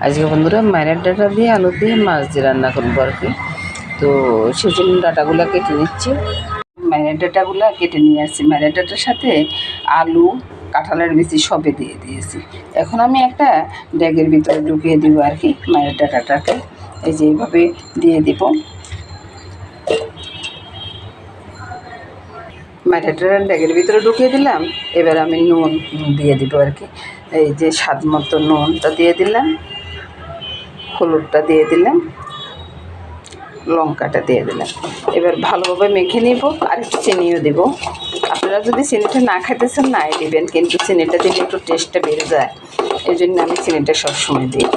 আজকে বন্ধুরা মায়ের ডাটা দিয়ে আলু দিয়ে মাছ দিয়ে রান্না করবো আর কি। তো সেজন্য ডাটাগুলো কেটে নিচ্ছি। মায়ের ডাটাগুলো কেটে নিয়ে আসছি। মায়ের ডাটার সাথে আলু, কাঁঠালের বিচি সবে দিয়ে দিয়েছি। এখন আমি একটা ড্যাগের ভিতরে ঢুকিয়ে দিব আর কি মায়ের ডাটাটাকে। এই যে এইভাবে দিয়ে দিব। মায়ের ড্যাগের ভিতরে ঢুকিয়ে দিলাম। এবার আমি নুন দিয়ে দিব আর কি। এই যে স্বাদ মতো নুনটা দিয়ে দিলাম, হলুদটা দিয়ে দিলাম, লঙ্কাটা দিয়ে দিলাম। এবার ভালোভাবে মেখে নিব। আর একটু চিনিও দেবো। আপনারা যদি চিনিটা না খাইতে চান নাই দেবেন, কিন্তু চিনিটা দিলে একটু টেস্টটা বেড়ে যায়। এই জন্য আমি চিনিটা সবসময় দিই।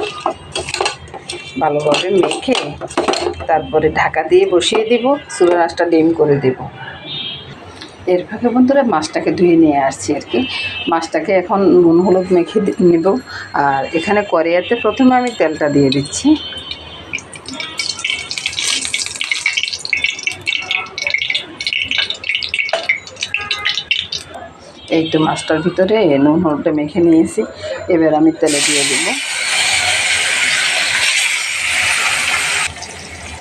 ভালোভাবে মেখে তারপরে ঢাকা দিয়ে বসিয়ে দিব, চুলার আঁচটা ডিম করে দেব। এর ফাঁকে বন্ধুরা মাছটাকে ধুয়ে নিয়ে আসছি আর কি। মাছটাকে এখন নুন হলুদ মেখে নেব। আর এখানে কড়াইতে প্রথমে আমি তেলটা দিয়ে দিচ্ছি। এই তো মাছটার ভিতরে নুন হলুদটা মেখে নিয়েছি। এবার আমি তেলে দিয়ে দেব।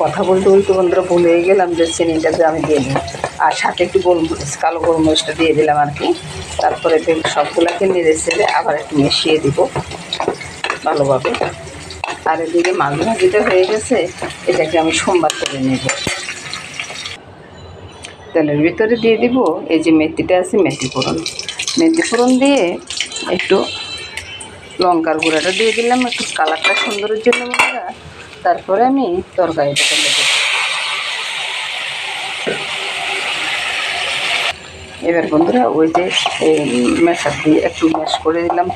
কথা বলতে বলতে বন্ধুরা ভুলে গেলাম যে চিনিটাতে আমি দিয়ে দিই। আর সাথে একটু গোলমরিচ, কালো গোলমরিচটা দিয়ে দিলাম আর কি। তারপরে সবগুলোকে নেড়ে ছেড়ে আবার একটু মিশিয়ে দিব ভালোভাবে। আর এদিকে মাছ ভাজিটা হয়ে গেছে, এটাকে আমি সোমবার করে নেব। তেলের ভিতরে দিয়ে দিব এই যে মেথিটা আছে, মেথি ফোড়ন দিয়ে একটু লঙ্কার গুঁড়াটা দিয়ে দিলাম একটু কালারটা সুন্দরের জন্য বন্ধুরা। তারপরে আমি তরকারিটা করে দেব। এবার বন্ধুরা ওই যে মেশার দিয়ে একটু ম্যাশ করে দিলাম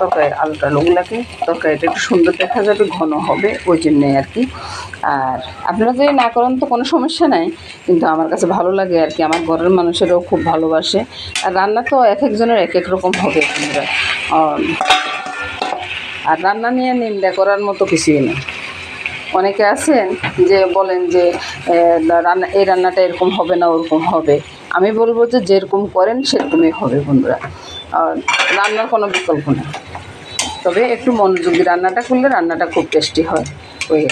আলুগুলাকে। তরকারিটা একটু সুন্দর দেখা যাবে, ঘন হবে, ওই জন্যে আর কি। আর আপনারা যদি না করেন তো কোনো সমস্যা নাই, কিন্তু আমার কাছে ভালো লাগে আর কি। আমার ঘরের মানুষেরাও খুব ভালোবাসে। আর রান্না তো এক একজনের এক এক রকম হবে বন্ধুরা। আর রান্না নিয়ে নিন্দা করার মতো কিছুই নেই। অনেকে আছেন যে বলেন যে এই রান্নাটা এরকম হবে না, ওরকম হবে। আমি বলবো যে যেরকম করেন সেরকমই হবে বন্ধুরা। রান্নার কোনো বিকল্প নেই। তবে একটু মনোযোগী রান্নাটা করলে রান্নাটা খুব টেস্টি হয়। ওই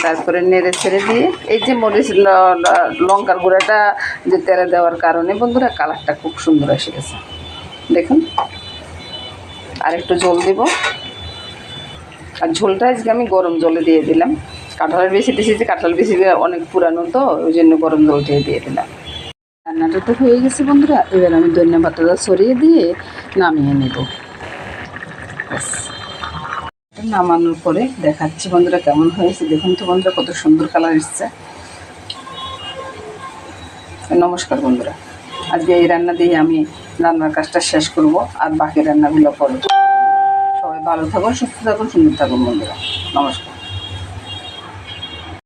তারপরে নেড়ে ছেড়ে দিয়ে এই যে মরিচ লঙ্কার গুঁড়াটা যে তেলে দেওয়ার কারণে বন্ধুরা কালারটা খুব সুন্দর এসে গেছে দেখুন। আর একটু জল দেব। আর ঝোলটা আজকে আমি গরম জলে দিয়ে দিলাম। কাঁঠালের বেশি দিয়েছি, কাঁঠাল বেশি অনেক পুরানো তো ওই জন্য গরম জলটাই দিয়ে দিলাম। রান্নাটা তো হয়ে গেছে বন্ধুরা। এবার আমি ধনিয়া পাতাটা ছড়িয়ে দিয়ে নামিয়ে নেব। নামানোর পরে দেখাচ্ছি বন্ধুরা কেমন হয়েছে। দেখুন তো বন্ধুরা কত সুন্দর কালার এসছে। নমস্কার বন্ধুরা, আজকে এই রান্না দিয়ে আমি রান্নার কাজটা শেষ করব। আর বাকি রান্নাগুলো করব। সবাই ভালো থাকুন, সুস্থ থাকুন, সুন্দর থাকুন বন্ধুরা। নমস্কার।